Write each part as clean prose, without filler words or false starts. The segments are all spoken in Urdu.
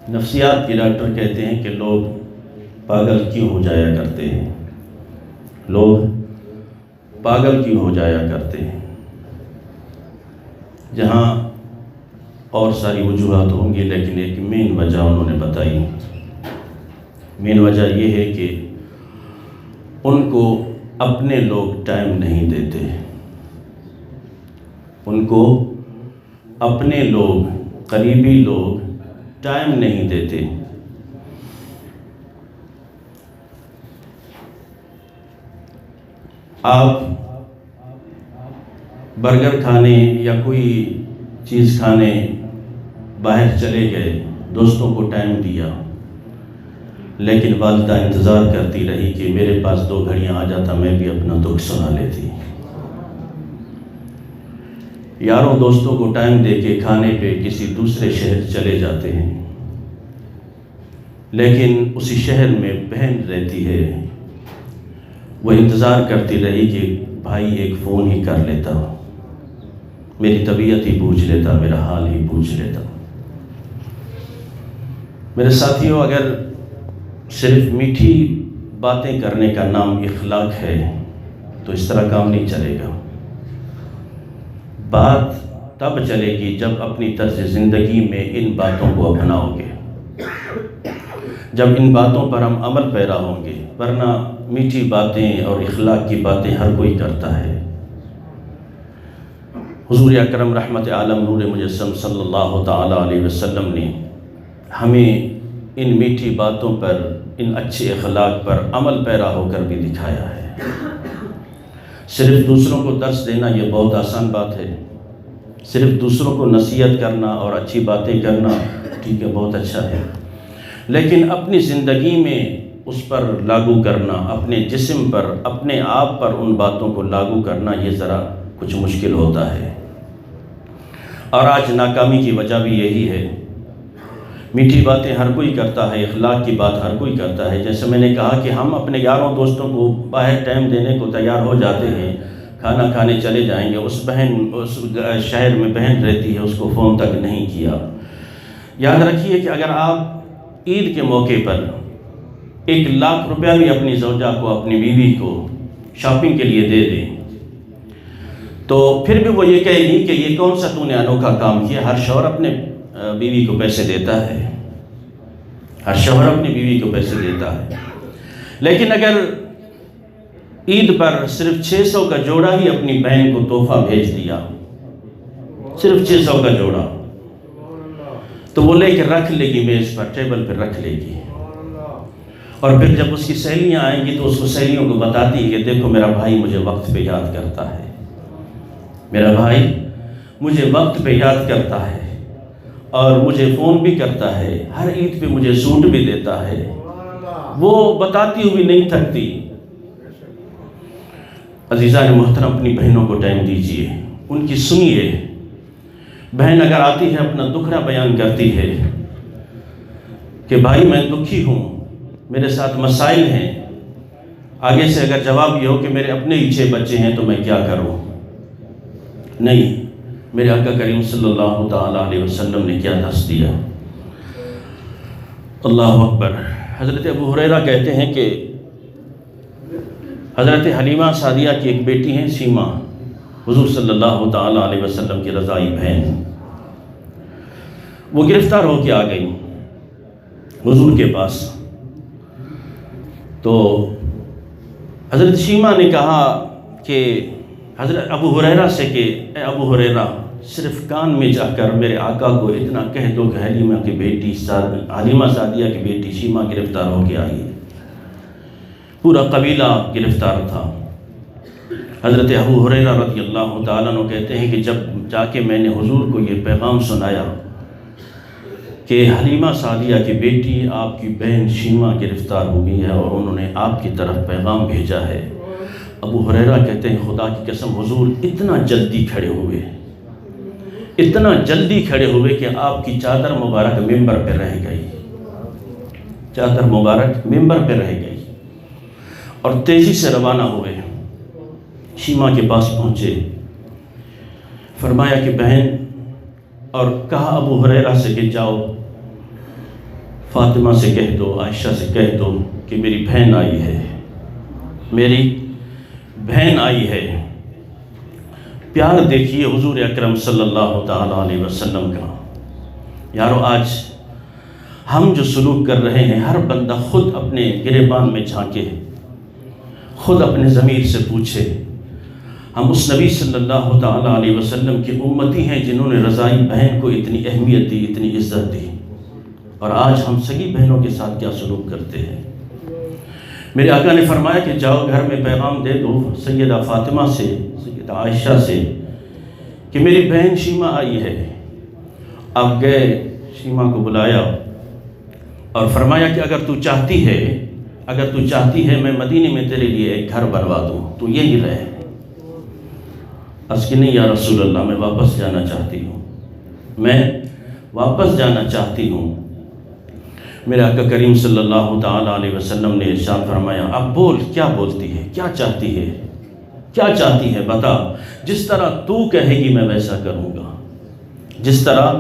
نفسیات کے ڈاکٹر کہتے ہیں کہ لوگ پاگل کیوں ہو جایا کرتے ہیں، لوگ پاگل کیوں ہو جایا کرتے ہیں، جہاں اور ساری وجوہات ہوں گی لیکن ایک مین وجہ انہوں نے بتائی۔ مین وجہ یہ ہے کہ ان کو اپنے لوگ ٹائم نہیں دیتے، ان کو اپنے لوگ، قریبی لوگ ٹائم نہیں دیتے۔ آپ برگر کھانے یا کوئی چیز کھانے باہر چلے گئے، دوستوں کو ٹائم دیا، لیکن والدہ انتظار کرتی رہی کہ میرے پاس 2 گھڑیاں آ جاتا میں بھی اپنا دکھ سنا لیتی۔ یاروں دوستوں کو ٹائم دے کے کھانے پہ کسی دوسرے شہر چلے جاتے ہیں، لیکن اسی شہر میں بہن رہتی ہے، وہ انتظار کرتی رہی کہ بھائی ایک فون ہی کر لیتا، میری طبیعت ہی پوچھ لیتا، میرا حال ہی پوچھ لیتا۔ میرے ساتھیوں، اگر صرف میٹھی باتیں کرنے کا نام اخلاق ہے تو اس طرح کام نہیں چلے گا۔ بات تب چلے گی جب اپنی طرز زندگی میں ان باتوں کو اپناؤ گے، جب ان باتوں پر ہم عمل پیرا ہوں گے، ورنہ میٹھی باتیں اور اخلاق کی باتیں ہر کوئی کرتا ہے۔ حضور اکرم رحمت عالم نور مجسم صلی اللہ تعالیٰ علیہ وسلم نے ہمیں ان میٹھی باتوں پر، ان اچھے اخلاق پر عمل پیرا ہو کر بھی دکھایا ہے۔ صرف دوسروں کو درس دینا یہ بہت آسان بات ہے، صرف دوسروں کو نصیحت کرنا اور اچھی باتیں کرنا ٹھیک ہے، بہت اچھا ہے، لیکن اپنی زندگی میں اس پر لاگو کرنا، اپنے جسم پر، اپنے آپ پر ان باتوں کو لاگو کرنا یہ ذرا کچھ مشکل ہوتا ہے۔ اور آج ناکامی کی وجہ بھی یہی ہے۔ میٹھی باتیں ہر کوئی کرتا ہے، اخلاق کی بات ہر کوئی کرتا ہے۔ جیسے میں نے کہا کہ ہم اپنے یاروں دوستوں کو باہر ٹائم دینے کو تیار ہو جاتے ہیں، کھانا کھانے چلے جائیں گے، اس شہر میں بہن رہتی ہے، اس کو فون تک نہیں کیا۔ یاد رکھیے کہ اگر آپ عید کے موقع پر 1,00,000 روپیہ بھی اپنی زوجہ کو، اپنی بیوی کو شاپنگ کے لیے دے دیں تو پھر بھی وہ یہ کہے گی کہ یہ کون سا تو نے انوکھا کام کیا۔ ہر شوہر اپنے بیوی کو پیسے دیتا ہے، ہر شوہر اپنی بیوی کو پیسے دیتا ہے، لیکن اگر عید پر صرف 600 کا جوڑا ہی اپنی بہن کو تحفہ بھیج دیا، صرف 600 کا جوڑا، تو وہ لے کے رکھ لے گی میز پر، ٹیبل پر رکھ لے گی، اور پھر جب اس کی سہیلیاں آئیں گی تو اس کو سہیلیوں کو بتاتی ہے کہ دیکھو میرا بھائی مجھے وقت پہ یاد کرتا ہے، میرا بھائی مجھے وقت پہ یاد کرتا ہے اور مجھے فون بھی کرتا ہے، ہر عید پہ مجھے سوٹ بھی دیتا ہے۔ وہ بتاتی ہوئی نہیں تھکتی۔ عزیزان محترم، اپنی بہنوں کو ٹائم دیجیے، ان کی سنیے۔ بہن اگر آتی ہے اپنا دکھڑا بیان کرتی ہے کہ بھائی میں دکھی ہوں، میرے ساتھ مسائل ہیں، آگے سے اگر جواب یہ ہو کہ میرے اپنے ہی 6 بچے ہیں تو میں کیا کروں؟ نہیں، میرے آقا کریم صلی اللہ تعالیٰ علیہ وسلم نے کیا درس دیا۔ اللہ اکبر۔ حضرت ابو ہریرہ کہتے ہیں کہ حضرت حلیمہ سعدیہ کی ایک بیٹی ہیں سیما، حضور صلی اللہ تعالیٰ علیہ وسلم کی رضائی بہن، وہ گرفتار ہو کے آ گئی حضور کے پاس۔ تو حضرت شیما نے کہا کہ حضرت ابو ہریرہ سے کہ اے ابو ہریرہ، صرف کان میں جا کر میرے آقا کو اتنا کہہ دو کہ حلیمہ کی بیٹی، حلیمہ سعدیہ کی بیٹی شیما گرفتار ہو کے آئی ہے۔ پورا قبیلہ گرفتار تھا۔ حضرت ابو ہریرہ رضی اللہ تعالیٰ عنہ کہتے ہیں کہ جب جا کے میں نے حضور کو یہ پیغام سنایا کہ حلیمہ سعدیہ کی بیٹی، آپ کی بہن شیما گرفتار ہو گئی ہے اور انہوں نے آپ کی طرف پیغام بھیجا ہے، ابو ہریرہ کہتے ہیں خدا کی قسم حضور اتنا جلدی کھڑے ہوئے، اتنا جلدی کھڑے ہوئے کہ آپ کی چادر مبارک ممبر پہ رہ گئی، چادر مبارک ممبر پہ رہ گئی، اور تیزی سے روانہ ہوئے، شیما کے پاس پہنچے، فرمایا کہ بہن، اور کہا ابو ہریرہ سے کہ جاؤ فاطمہ سے کہہ دو، عائشہ سے کہہ دو کہ میری بہن آئی ہے، میری بہن آئی ہے۔ پیار دیکھیے حضور اکرم صلی اللہ تعالیٰ علیہ وسلم کا۔ یارو آج ہم جو سلوک کر رہے ہیں، ہر بندہ خود اپنے گریبان میں جھانکے، خود اپنے ضمیر سے پوچھے، ہم اس نبی صلی اللہ تعالیٰ علیہ وسلم کی امتی ہیں جنہوں نے رضائی بہن کو اتنی اہمیت دی، اتنی عزت دی، اور آج ہم سگی بہنوں کے ساتھ کیا سلوک کرتے ہیں۔ میرے آقا نے فرمایا کہ جاؤ گھر میں پیغام دے دو سیدہ فاطمہ سے، سیدہ عائشہ سے کہ میری بہن شیمہ آئی ہے۔ آپ گئے، شیمہ کو بلایا اور فرمایا کہ اگر تو چاہتی ہے میں مدینے میں تیرے لیے ایک گھر بنوا دوں، تو یہی رہے۔ عرض کی نہیں یا رسول اللہ، میں واپس جانا چاہتی ہوں۔ میرے آقا کریم صلی اللہ تعالیٰ علیہ وسلم نے ارشاد فرمایا، اب بول، کیا بولتی ہے، کیا چاہتی ہے بتا، جس طرح تو کہے گی میں ویسا کروں گا، جس طرح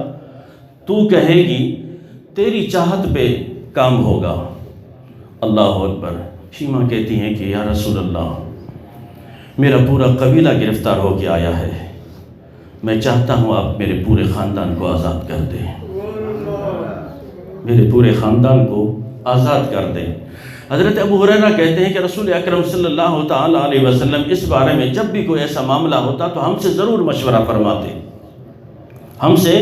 تو کہے گی تیری چاہت پہ کام ہوگا۔ اللہ اکبر۔ شیمہ کہتی ہیں کہ یا رسول اللہ، میرا پورا قبیلہ گرفتار ہو کے آیا ہے، میں چاہتا ہوں آپ میرے پورے خاندان کو آزاد کر دیں، میرے پورے خاندان کو آزاد کر دیں۔ حضرت ابو ہریرہ کہتے ہیں کہ رسول اکرم صلی اللہ تعالیٰ علیہ وسلم اس بارے میں جب بھی کوئی ایسا معاملہ ہوتا تو ہم سے ضرور مشورہ فرماتے، ہم سے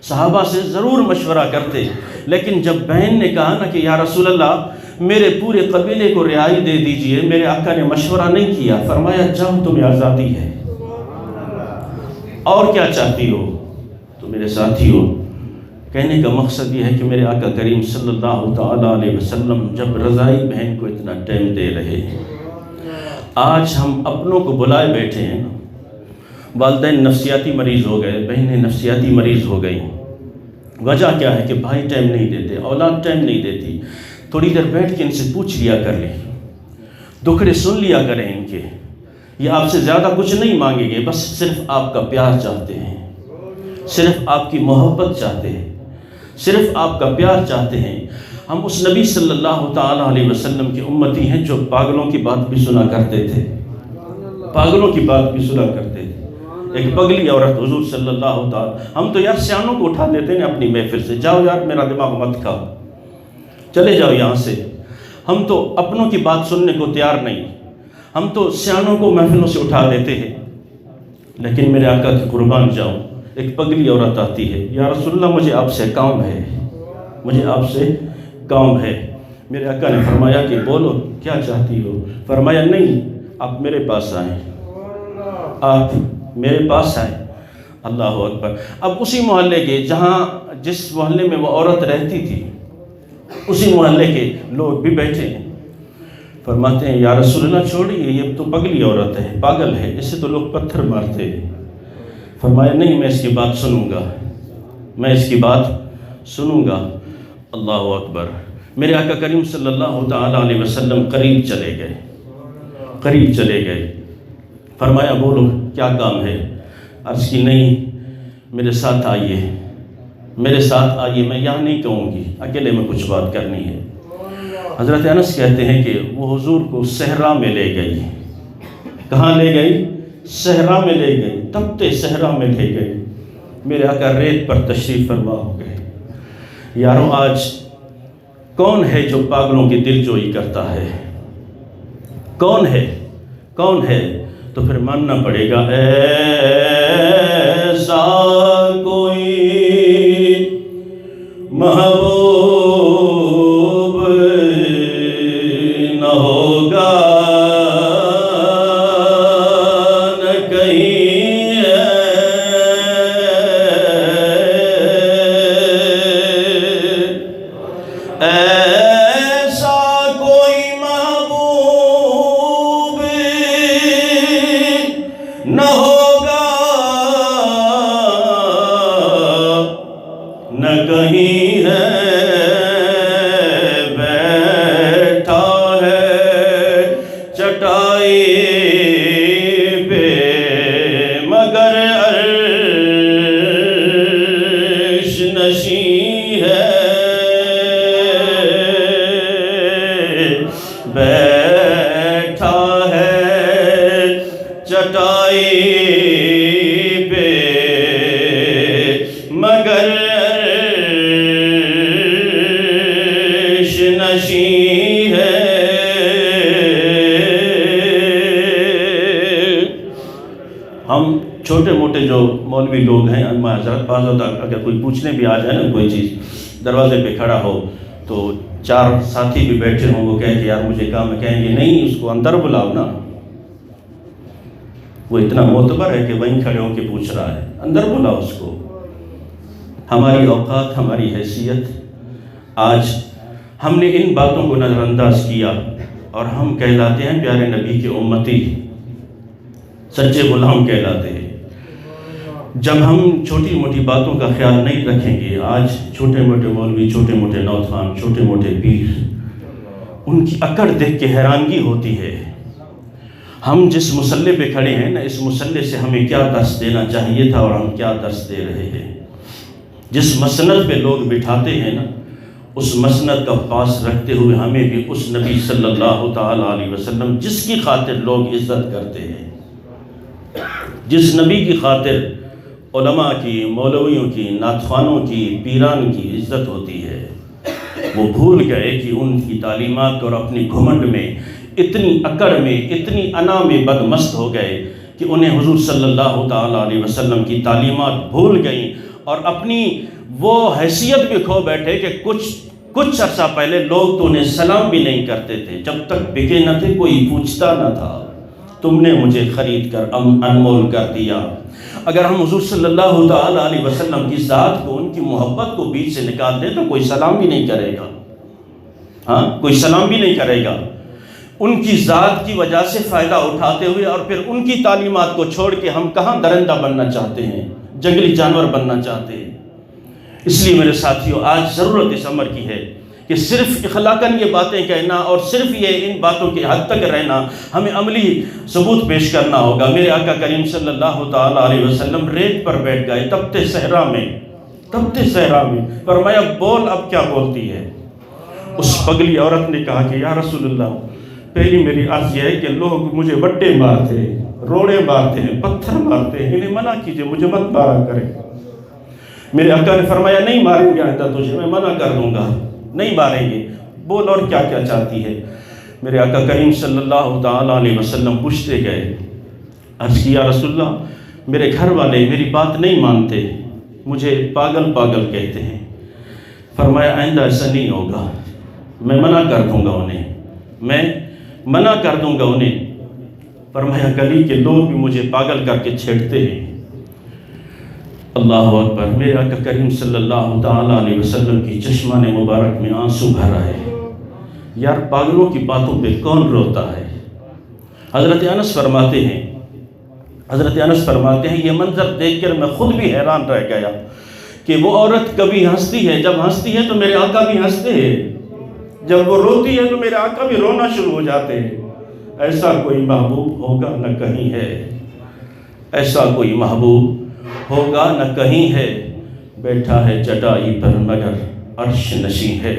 صحابہ سے ضرور مشورہ کرتے، لیکن جب بہن نے کہا نا کہ یا رسول اللہ میرے پورے قبیلے کو رہائی دے دیجئے، میرے آقا نے مشورہ نہیں کیا، فرمایا جاؤ تمہیں آزادی ہے، اور کیا چاہتی ہو تو میرے ساتھی ہو۔ کہنے کا مقصد یہ ہے کہ میرے آقا کریم صلی اللہ تعالیٰ علیہ وسلم جب رضائی بہن کو اتنا ٹائم دے رہے ہیں، آج ہم اپنوں کو بلائے بیٹھے ہیں، والدین نفسیاتی مریض ہو گئے، بہنیں نفسیاتی مریض ہو گئی۔ وجہ کیا ہے کہ بھائی ٹائم نہیں دیتے، اولاد ٹائم نہیں دیتی۔ تھوڑی دیر بیٹھ کے ان سے پوچھ لیا کر لیں، دکھڑے سن لیا کریں ان کے، یہ آپ سے زیادہ کچھ نہیں مانگیں گے، بس صرف آپ کا پیار چاہتے ہیں، صرف آپ کی محبت چاہتے ہیں، صرف آپ کا پیار چاہتے ہیں۔ ہم اس نبی صلی اللہ تعالیٰ علیہ وسلم کی امتی ہیں جو پاگلوں کی بات بھی سنا کرتے تھے، پاگلوں کی بات بھی سنا کرتے تھے۔ ایک پگلی عورت حضور صلی اللہ تعالیٰ، ہم تو یار سیانوں کو اٹھا دیتے ہیں اپنی محفل سے، جاؤ یار میرا دماغ مت کھاؤ، چلے جاؤ یہاں سے۔ ہم تو اپنوں کی بات سننے کو تیار نہیں، ہم تو سیانوں کو محفلوں سے اٹھا دیتے ہیں۔ لیکن میرے آقا کی قربان جاؤں، ایک پگلی عورت آتی ہے، یا رسول اللہ مجھے آپ سے کام ہے، مجھے آپ سے کام ہے۔ میرے آقا نے فرمایا کہ بولو کیا چاہتی ہو؟ فرمایا نہیں، آپ میرے پاس آئیں، آپ میرے پاس آئیں۔ اللہ اکبر۔ اب اسی محلے کے جس محلے میں وہ عورت رہتی تھی، اسی محلے کے لوگ بھی بیٹھے ہیں، فرماتے ہیں یا رسول اللہ چھوڑیے، یہ تو پگلی عورت ہے، پاگل ہے، اسے تو لوگ پتھر مارتے ہیں۔ فرمایا نہیں، میں اس کی بات سنوں گا، میں اس کی بات سنوں گا۔ اللہ اکبر۔ میرے آقا کریم صلی اللہ تعالیٰ علیہ وسلم قریب چلے گئے، فرمایا بولو کیا کام ہے؟ عرض کی نہیں، میرے ساتھ آئیے، میں یہاں نہیں کہوں گی، اکیلے میں کچھ بات کرنی ہے۔ حضرت انس کہتے ہیں کہ وہ حضور کو صحرا میں لے گئی۔ کہاں لے گئی؟ صحرا میں لے گئی، تپتے صحرا میں لے گئی۔ میرے آقا ریت پر تشریف فرما ہو گئے۔ یاروں آج کون ہے جو پاگلوں کی دل جوئی کرتا ہے؟ کون ہے؟ تو پھر ماننا پڑے گا ایسا کوئی محبوب نہ ہوگا نہ کہیں ایسا کوئی محبوب نہ ہوگا نہ کہیں ہے، بیٹھا ہے چٹائی پہ مگر عرش نشیں ہے۔ جو مولوی لوگ ہیں حضرت بعض اگر کوئی پوچھنے بھی آ جائے نا کوئی چیز، دروازے پہ کھڑا ہو تو 4 ساتھی بھی بیٹھے ہوں، وہ کہیں کہ یار مجھے کام ہے، کہیں گے نہیں اس کو اندر بلاؤ نا، وہ اتنا معتبر ہے کہ وہیں کھڑے ہو کے پوچھ رہا ہے، اندر بلاؤ اس کو۔ ہماری اوقات، ہماری حیثیت، آج ہم نے ان باتوں کو نظر انداز کیا اور ہم کہلاتے ہیں پیارے نبی کے امتی، سچے غلام کہلاتے ہیں۔ جب ہم چھوٹی موٹی باتوں کا خیال نہیں رکھیں گے، آج چھوٹے موٹے مولوی، چھوٹے موٹے نوجوان، چھوٹے موٹے پیر، ان کی اکڑ دیکھ کے حیرانگی ہوتی ہے۔ ہم جس مسلح پہ کھڑے ہیں نا، اس مسلح سے ہمیں کیا درس دینا چاہیے تھا اور ہم کیا درس دے رہے ہیں۔ جس مسند پہ لوگ بٹھاتے ہیں نا، اس مسند کا پاس رکھتے ہوئے ہمیں بھی اس نبی صلی اللہ تعالیٰ علیہ وسلم جس کی خاطر لوگ عزت کرتے ہیں، جس نبی کی خاطر علماء کی، مولویوں کی، نعت خوانوں کی، پیران کی عزت ہوتی ہے، وہ بھول گئے کہ ان کی تعلیمات اور اپنی گھمنڈ میں، اتنی اکڑ میں، اتنی انا میں بدمست ہو گئے کہ انہیں حضور صلی اللہ تعالیٰ علیہ وسلم کی تعلیمات بھول گئیں اور اپنی وہ حیثیت بھی کھو بیٹھے کہ کچھ عرصہ پہلے لوگ تو انہیں سلام بھی نہیں کرتے تھے، جب تک بکے نہ تھے کوئی پوچھتا نہ تھا، تم نے مجھے خرید کر انمول کر دیا۔ اگر ہم حضور صلی اللہ تعالیٰ علیہ وسلم کی ذات کو، ان کی محبت کو بیچ سے نکال دیں تو کوئی سلام بھی نہیں کرے گا، ہاں کوئی سلام بھی نہیں کرے گا۔ ان کی ذات کی وجہ سے فائدہ اٹھاتے ہوئے اور پھر ان کی تعلیمات کو چھوڑ کے ہم کہاں درندہ بننا چاہتے ہیں، جنگلی جانور بننا چاہتے ہیں۔ اس لیے میرے ساتھیوں، آج ضرورت اس امر کی ہے کہ صرف اخلاقاً یہ باتیں کہنا اور صرف یہ ان باتوں کے حد تک رہنا، ہمیں عملی ثبوت پیش کرنا ہوگا۔ میرے آقا کریم صلی اللہ تعالیٰ علیہ وسلم ریت پر بیٹھ گئے تپتے صحرا میں، فرمایا بول اب کیا بولتی ہے؟ اس پگلی عورت نے کہا کہ یا رسول اللہ، پہلی میری عرض یہ ہے کہ لوگ مجھے بٹے مارتے ہیں، روڑے مارتے ہیں، پتھر مارتے ہیں، انہیں منع کیجئے، مجھے مت مارا کریں۔ میرے آقا نے فرمایا نہیں ماریں گے آئندہ تجھے، میں منع کر دوں گا، نہیں ماریں گے، بول اور کیا کیا چاہتی ہے؟ میرے آقا کریم صلی اللہ تعالیٰ علیہ وسلم پوچھتے گئے، عرض کیا یا رسول اللہ، میرے گھر والے میری بات نہیں مانتے، مجھے پاگل کہتے ہیں۔ فرمایا آئندہ ایسا نہیں ہوگا، میں منع کر دوں گا انہیں، فرمایا گلی کے لوگ بھی مجھے پاگل کر کے چھیڑتے ہیں۔ اللہ اکبر۔ میرے آقا کریم صلی اللہ تعالیٰ علیہ وسلم کی چشمان مبارک میں آنسو بھر آئے۔ یار پاگلوں کی باتوں پہ کون روتا ہے؟ حضرت انس فرماتے ہیں یہ منظر دیکھ کر میں خود بھی حیران رہ گیا کہ وہ عورت کبھی ہنستی ہے، جب ہنستی ہے تو میرے آقا بھی ہنستے ہیں، جب وہ روتی ہے تو میرے آقا بھی رونا شروع ہو جاتے ہیں۔ ایسا کوئی محبوب ہوگا نہ کہیں ہے، ایسا کوئی محبوب ہوگا نہ کہیں ہے، بیٹھا ہے چٹائی پر مگر عرش نشیں ہے۔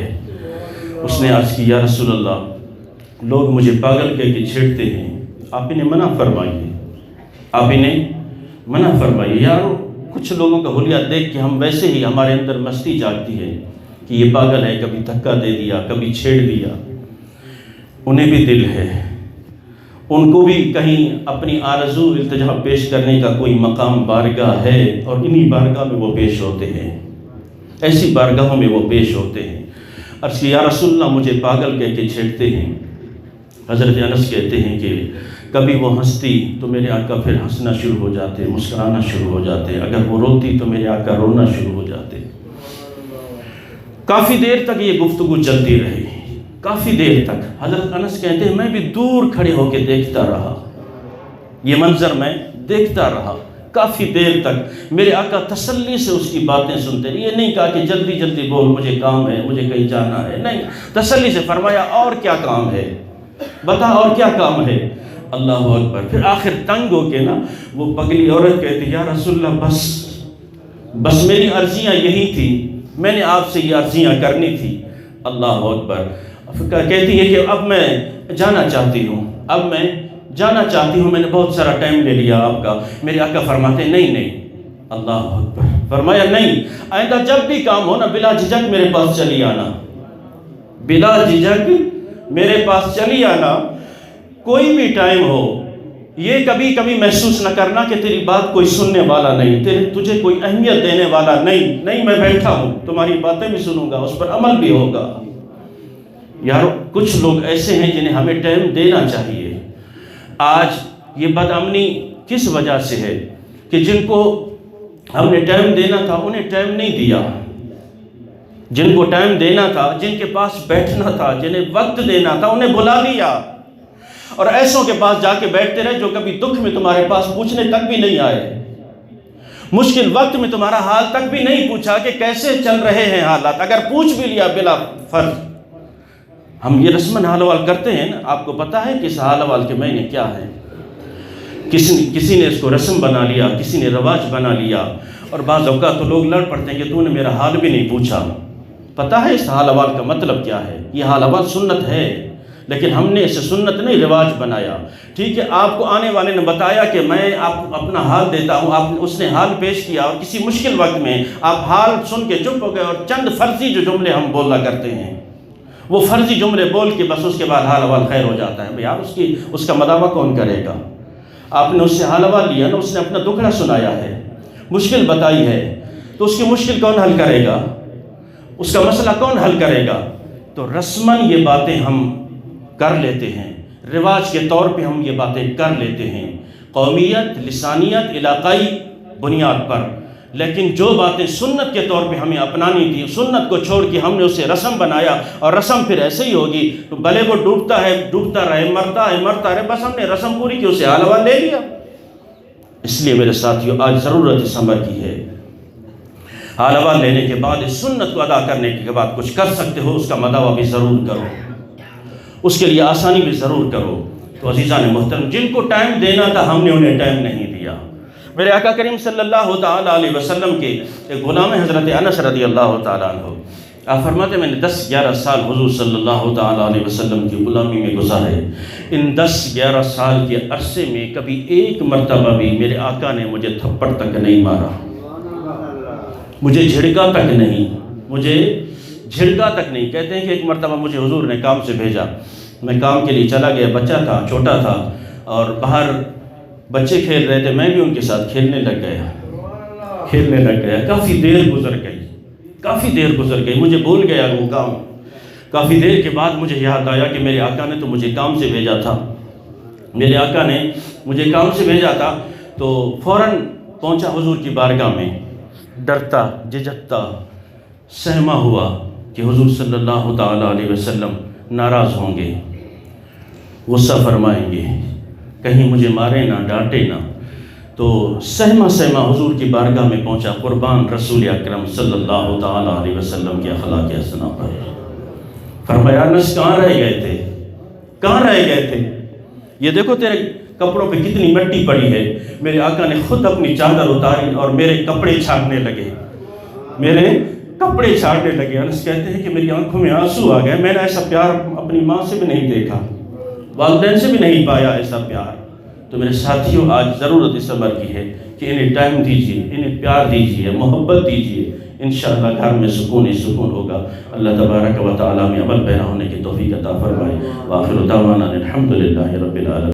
اس نے عرض کی یا رسول اللہ، لوگ مجھے پاگل کہہ کے چھیڑتے ہیں، آپ انہیں منع فرمائیے۔ یارو کچھ لوگوں کا حلیہ دیکھ کے ہم ویسے ہی ہمارے اندر مستی جاگتی ہے کہ یہ پاگل ہے، کبھی دھکا دے دیا، کبھی چھیڑ دیا۔ انہیں بھی دل ہے، ان کو بھی کہیں اپنی آرزو التجا پیش کرنے کا کوئی مقام بارگاہ ہے، اور انہی بارگاہ میں وہ پیش ہوتے ہیں، ایسی بارگاہوں میں وہ پیش ہوتے ہیں۔ عرض کہ یا رسول اللہ مجھے پاگل کہہ کے چھیڑتے ہیں۔ حضرت انس کہتے ہیں کہ کبھی وہ ہنستی تو میرے آقا پھر ہنسنا شروع ہو جاتے، مسکرانا شروع ہو جاتے، اگر وہ روتی تو میرے آقا رونا شروع ہو جاتے۔ کافی دیر تک یہ گفتگو چلتی رہی، کافی دیر تک۔ حضرت انس کہتے ہیں میں بھی دور کھڑے ہو کے دیکھتا رہا، یہ منظر میں دیکھتا رہا کافی دیر تک۔ میرے آقا تسلی سے اس کی باتیں سنتے رہے، یہ نہیں کہا کہ جلدی جلدی بول مجھے کام ہے، مجھے کہیں جانا ہے، نہیں، تسلی سے فرمایا اور کیا کام ہے، بتا اور کیا کام ہے۔ اللہ اکبر۔ پھر آخر تنگ ہو کے نا وہ پگلی عورت کہتی یا رسول اللہ بس میری عرضیاں یہی تھی، میں نے آپ سے یہ عرضیاں کرنی تھی۔ اللہ اکبر۔ کہتی ہے کہ اب میں جانا چاہتی ہوں، میں نے بہت سارا ٹائم لے لیا آپ کا۔ میرے آقا فرماتے ہیں نہیں، اللہ اکبر، فرمایا نہیں، آئندہ جب بھی کام ہو نا بلا جھجک میرے پاس چلی آنا، بلا جھجک میرے پاس چلی آنا، کوئی بھی ٹائم ہو، یہ کبھی کبھی محسوس نہ کرنا کہ تیری بات کوئی سننے والا نہیں، تجھے کوئی اہمیت دینے والا نہیں، میں بیٹھا ہوں، تمہاری باتیں بھی سنوں گا، اس پر عمل بھی ہوگا۔ یار کچھ لوگ ایسے ہیں جنہیں ہمیں ٹائم دینا چاہیے۔ آج یہ بد امنی کس وجہ سے ہے کہ جن کو ہم نے ٹائم دینا تھا انہیں ٹائم نہیں دیا، جن کو ٹائم دینا تھا، جن کے پاس بیٹھنا تھا، جنہیں وقت دینا تھا، انہیں بلا لیا، اور ایسوں کے پاس جا کے بیٹھتے رہے جو کبھی دکھ میں تمہارے پاس پوچھنے تک بھی نہیں آئے، مشکل وقت میں تمہارا حال تک بھی نہیں پوچھا کہ کیسے چل رہے ہیں حالات، اگر پوچھ بھی لیا بلا فرض۔ ہم یہ رسم حال حوال کرتے ہیں نا، آپ کو پتا ہے کہ اس حال حوال کے معنی کیا ہے؟ کسی نے اس کو رسم بنا لیا، کسی نے رواج بنا لیا، اور بعض اوقات تو لوگ لڑ پڑتے ہیں کہ تو نے میرا حال بھی نہیں پوچھا۔ پتہ ہے اس حال حوال کا مطلب کیا ہے؟ یہ حال حوال سنت ہے، لیکن ہم نے اسے سنت نہیں رواج بنایا۔ ٹھیک ہے، آپ کو آنے والے نے بتایا کہ میں آپ اپنا حال دیتا ہوں، اس نے حال پیش کیا، اور کسی مشکل وقت میں آپ حال سن کے چپ ہو گئے، اور چند فرضی جو جملے ہم بولا کرتے ہیں وہ فرضی جملے بول کے بس اس کے بعد حال حوال خیر ہو جاتا ہے۔ یار اس کا مداوع کون کرے گا؟ آپ نے اس سے حال حوال لیا نا، اس نے اپنا دکھڑا سنایا ہے، مشکل بتائی ہے، تو اس کی مشکل کون حل کرے گا؟ اس کا مسئلہ کون حل کرے گا؟ تو رسماً یہ باتیں ہم کر لیتے ہیں، رواج کے طور پہ ہم یہ باتیں کر لیتے ہیں، قومیت، لسانیت، علاقائی بنیاد پر، لیکن جو باتیں سنت کے طور پہ ہمیں اپنانی تھی، سنت کو چھوڑ کے ہم نے اسے رسم بنایا، اور رسم پھر ایسے ہی ہوگی، تو بھلے وہ ڈوبتا رہے، مرتا رہے، بس ہم نے رسم پوری کی، اسے حال حوال لے لیا۔ اس لیے میرے ساتھیوں آج ضرورت اس عمر کی ہے، حال حوال لینے کے بعد اس سنت کو ادا کرنے کے بعد کچھ کر سکتے ہو، اس کا مداوع بھی ضرور کرو، اس کے لیے آسانی بھی ضرور کرو۔ تو عزیزان محترم، جن کو ٹائم دینا تھا ہم نے انہیں ٹائم نہیں دیا۔ میرے آقا کریم صلی اللہ تعالیٰ علیہ وسلم کے ایک غلام حضرت انس رضی اللہ تعالیٰ عنہ، آپ فرماتے ہیں میں نے 10-11 سال حضور صلی اللہ تعالیٰ علیہ وسلم کی غلامی میں گزارے، ان 10-11 سال کے عرصے میں کبھی ایک مرتبہ بھی میرے آقا نے مجھے تھپڑ تک نہیں مارا، مجھے جھڑکا تک نہیں۔ کہتے ہیں کہ ایک مرتبہ مجھے حضور نے کام سے بھیجا، میں کام کے لیے چلا گیا، بچہ تھا، چھوٹا تھا، اور باہر بچے کھیل رہے تھے، میں بھی ان کے ساتھ کھیلنے لگ گیا، کافی دیر گزر گئی، مجھے بھول گیا وہ کام۔ کافی دیر کے بعد مجھے یاد آیا کہ میرے آقا نے تو مجھے کام سے بھیجا تھا، تو فوراً پہنچا حضور کی بارگاہ میں، ڈرتا جھجکتا سہما ہوا کہ حضور صلی اللہ تعالیٰ علیہ وسلم ناراض ہوں گے، غصہ فرمائیں گے، کہیں مجھے مارے نہ ڈانٹے نہ۔ تو سہما حضور کی بارگاہ میں پہنچا، قربان رسول اکرم صلی اللہ تعالیٰ علیہ وسلم کے اخلاق حسنہ پر۔ فرمایا انس کہاں رہ گئے تھے؟ یہ دیکھو تیرے کپڑوں پہ کتنی مٹی پڑی ہے۔ میرے آقا نے خود اپنی چادر اتاری اور میرے کپڑے چھاڑنے لگے، انس کہتے ہیں کہ میری آنکھوں میں آنسو آ گئے، میں نے ایسا پیار اپنی ماں سے بھی نہیں دیکھا، والدین سے بھی نہیں پایا ایسا پیار۔ تو میرے ساتھیوں آج ضرورت اس عمر کی ہے کہ انہیں ٹائم دیجیے، انہیں پیار دیجیے، محبت دیجیے، انشاءاللہ گھر میں سکون ہی سکون ہوگا۔ اللہ تبارک و تعالیٰ میں عمل پیرا ہونے کی توفیق عطا فرمائے۔ وآخر دعوانا الحمدللہ رب العالمین۔